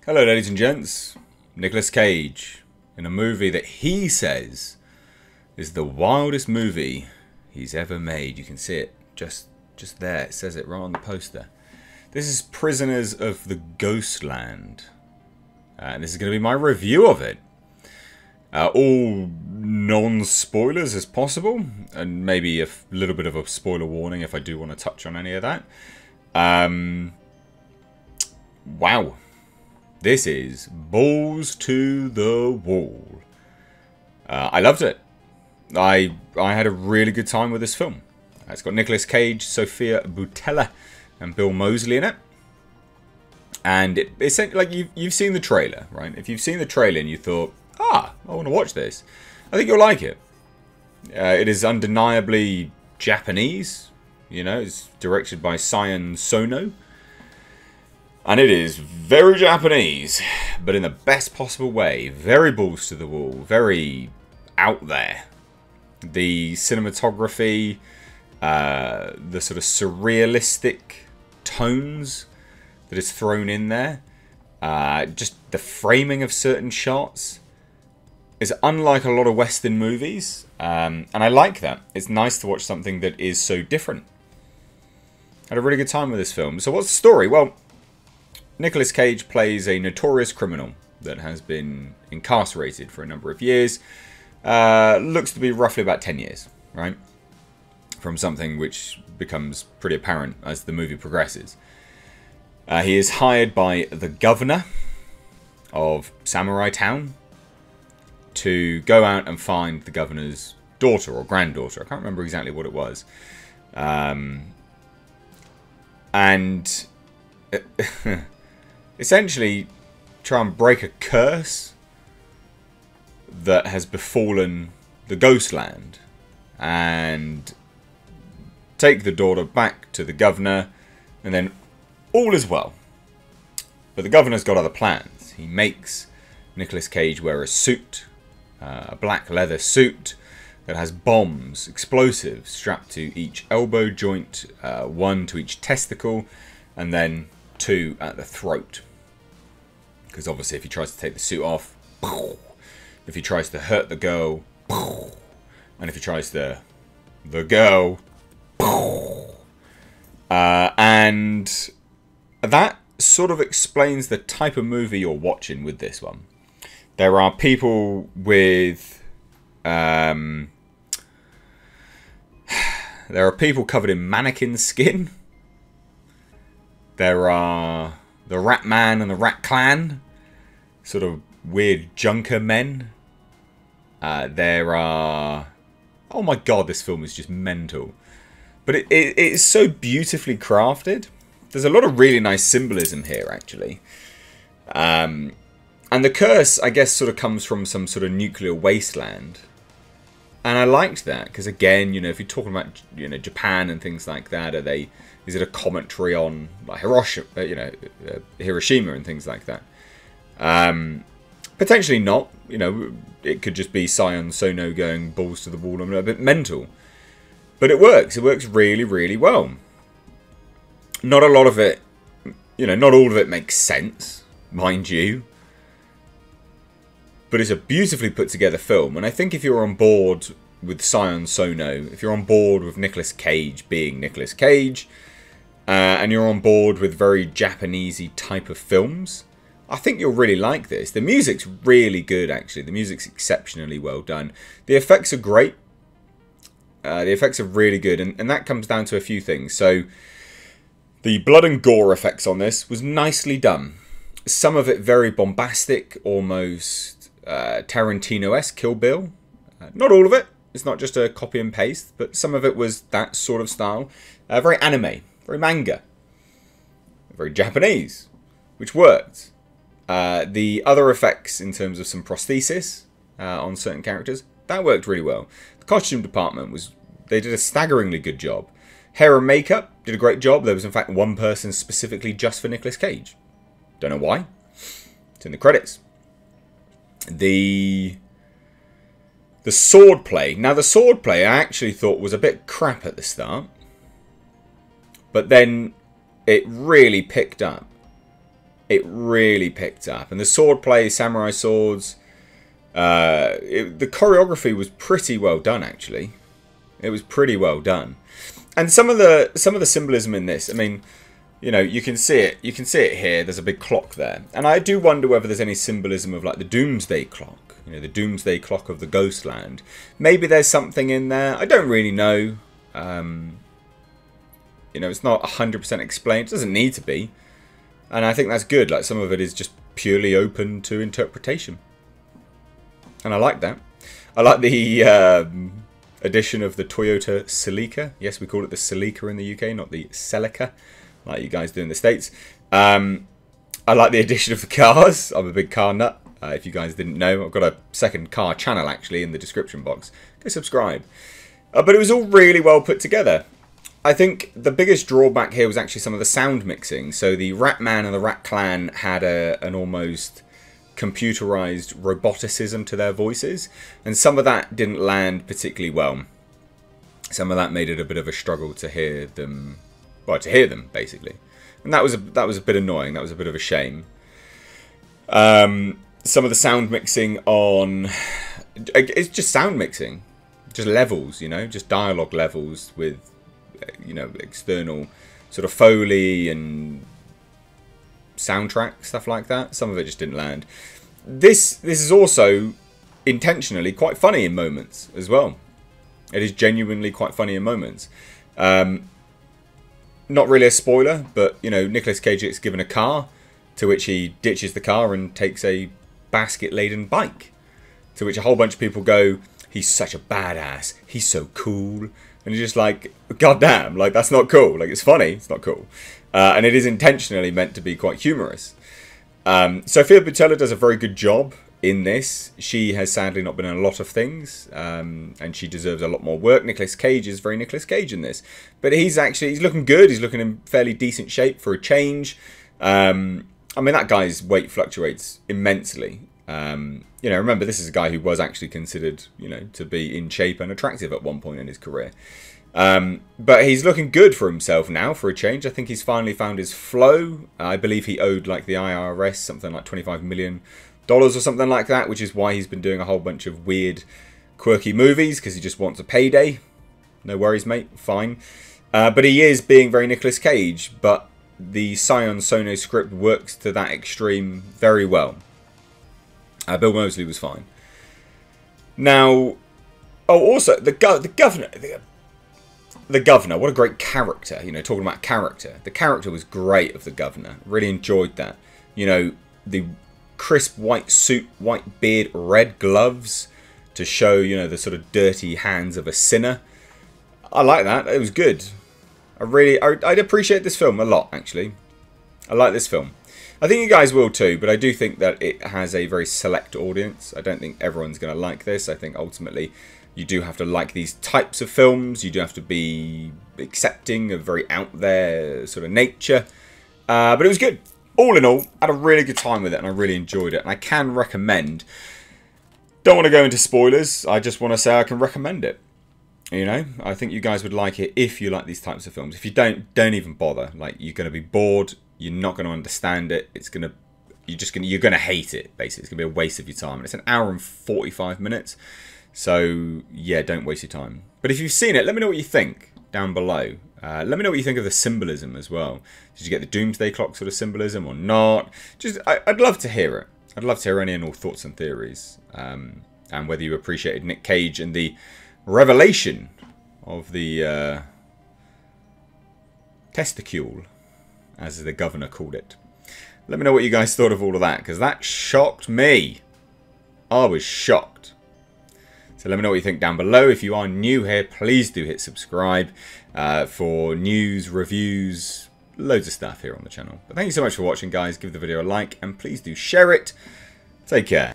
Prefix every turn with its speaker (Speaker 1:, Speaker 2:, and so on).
Speaker 1: Hello ladies and gents, Nicolas Cage in a movie that he says is the wildest movie he's ever made. You can see it just there, it says it right on the poster. This is Prisoners of the Ghostland, and this is going to be my review of it. All non-spoilers as possible, and maybe a little bit of a spoiler warning if I do want to touch on any of that. Wow. This is balls to the wall. I loved it. I had a really good time with this film. It's got Nicolas Cage, Sophia Boutella, and Bill Moseley in it. And it's like you've seen the trailer, right? If you've seen the trailer and you thought, I want to watch this, I think you'll like it. It is undeniably Japanese. You know, it's directed by Sion Sono. And it is very Japanese, but in the best possible way. Very balls to the wall, very out there. The cinematography, the sort of surrealistic tones that is thrown in there, just the framing of certain shots is unlike a lot of Western movies, and I like that. It's nice to watch something that is so different. Had a really good time with this film. So what's the story? Well, Nicolas Cage plays a notorious criminal that has been incarcerated for a number of years. Looks to be roughly about 10 years, right? From something which becomes pretty apparent as the movie progresses. He is hired by the governor of Samurai Town to go out and find the governor's daughter or granddaughter. I can't remember exactly what it was. And essentially try and break a curse that has befallen the Ghostland and take the daughter back to the governor, and then all is well. But the governor's got other plans. He makes Nicolas Cage wear a suit, a black leather suit that has bombs, explosives strapped to each elbow joint, one to each testicle, and then two at the throat. Because obviously if he tries to take the suit off, if he tries to hurt the girl, and if he tries to the girl, and that sort of explains the type of movie you're watching with this one. There are people with there are people covered in mannequin skin. There are the Rat Man and the Rat Clan, sort of weird junker men. There are... Oh my god, this film is just mental. But it is so beautifully crafted. There's a lot of really nice symbolism here, actually. And the curse, I guess, sort of comes from some sort of nuclear wasteland. And I liked that, because again, you know, if you're talking about, you know, Japan and things like that, is it a commentary on like Hiroshima and things like that? Potentially not. You know, it could just be Sion Sono going balls to the wall and a bit mental. But it works. It works really, really well. Not a lot of it, you know, not all of it makes sense, mind you. But it's a beautifully put together film. And I think if you're on board with Sion Sono, if you're on board with Nicolas Cage being Nicolas Cage, and you're on board with very Japanesey type of films, I think you'll really like this. The music's really good, actually. The music's exceptionally well done. The effects are great. The effects are really good, and that comes down to a few things. So, the blood and gore effects on this was nicely done. Some of it very bombastic, almost Tarantino-esque, Kill Bill. Not all of it. It's not just a copy and paste, but some of it was that sort of style. Very anime, very manga, very Japanese, which worked. The other effects in terms of some prosthesis on certain characters, that worked really well. The costume department they did a staggeringly good job. Hair and makeup did a great job. There was in fact one person specifically just for Nicolas Cage. Don't know why. It's in the credits. The sword play. Now the sword play I actually thought was a bit crap at the start. But then it really picked up. it really picked up. And the swordplay, samurai swords, the choreography was pretty well done, actually. It was pretty well done. And some of the symbolism in this, I mean, you know, you can see it. You can see it here. There's a big clock there. And I do wonder whether there's any symbolism of like the doomsday clock. You know, the doomsday clock of the Ghostland. Maybe there's something in there. I don't really know. You know, it's not 100% explained. It doesn't need to be. And I think that's good. Like, some of it is just purely open to interpretation. And I like that. I like the addition of the Toyota Celica. Yes, we call it the Celica in the UK, not the Celica, like you guys do in the States. I like the addition of the cars. I'm a big car nut. If you guys didn't know, I've got a second car channel, actually, in the description box. Go subscribe. But it was all really well put together. I think the biggest drawback here was actually some of the sound mixing. So the Rat Man and the Rat Clan had an almost computerized roboticism to their voices, and some of that didn't land particularly well. Some of that made it a bit of a struggle to hear them, well, to hear them basically, and that was a bit annoying. That was a bit of a shame. Some of the sound mixing on, it's just sound mixing, just levels, you know, just dialogue levels with, you know, external sort of Foley and soundtrack, stuff like that. Some of it just didn't land. This is also intentionally quite funny in moments as well. It is genuinely quite funny in moments. Not really a spoiler, but, you know, Nicolas Cage gets given a car, to which he ditches the car and takes a basket-laden bike, to which a whole bunch of people go, he's such a badass, he's so cool. And you're just like, God damn, like, that's not cool. Like, it's funny, it's not cool. And it is intentionally meant to be quite humorous. Sofia Boutella does a very good job in this. She has sadly not been in a lot of things, and she deserves a lot more work. Nicolas Cage is very Nicolas Cage in this. But he's looking good. He's looking in fairly decent shape for a change. I mean, that guy's weight fluctuates immensely. You know, remember, this is a guy who was actually considered, you know, to be in shape and attractive at one point in his career. But he's looking good for himself now, for a change. I think he's finally found his flow. I believe he owed, like, the IRS something like $25 million or something like that, which is why he's been doing a whole bunch of weird, quirky movies, because he just wants a payday. No worries, mate. Fine. But he is being very Nicolas Cage, but the Sion Sono script works to that extreme very well. Bill Moseley was fine. Now, oh, also, the governor, what a great character, you know, talking about character. The character was great of the governor. Really enjoyed that. You know, the crisp white suit, white beard, red gloves to show, you know, the sort of dirty hands of a sinner. I like that. It was good. I'd appreciate this film a lot, actually. I like this film. I think you guys will too, but I do think that it has a very select audience. I don't think everyone's going to like this. I think ultimately you do have to like these types of films. You do have to be accepting of very out there sort of nature. But it was good. All in all, I had a really good time with it and I really enjoyed it. And I can recommend. Don't want to go into spoilers. I just want to say I can recommend it. You know, I think you guys would like it if you like these types of films. If you don't even bother. Like, you're going to be bored. You're not going to understand it. You're going to hate it, basically. It's going to be a waste of your time. And it's an hour and 45 minutes. So, yeah, don't waste your time. But if you've seen it, let me know what you think down below. Let me know what you think of the symbolism as well. Did you get the Doomsday Clock sort of symbolism or not? I'd love to hear it. I'd love to hear any and all thoughts and theories. And whether you appreciated Nick Cage and the revelation of the testicule, as the governor called it. Let me know what you guys thought of all of that, because that shocked me. I was shocked. So let me know what you think down below. If you are new here, please do hit subscribe for news, reviews, loads of stuff here on the channel. But thank you so much for watching, guys. Give the video a like, and please do share it. Take care.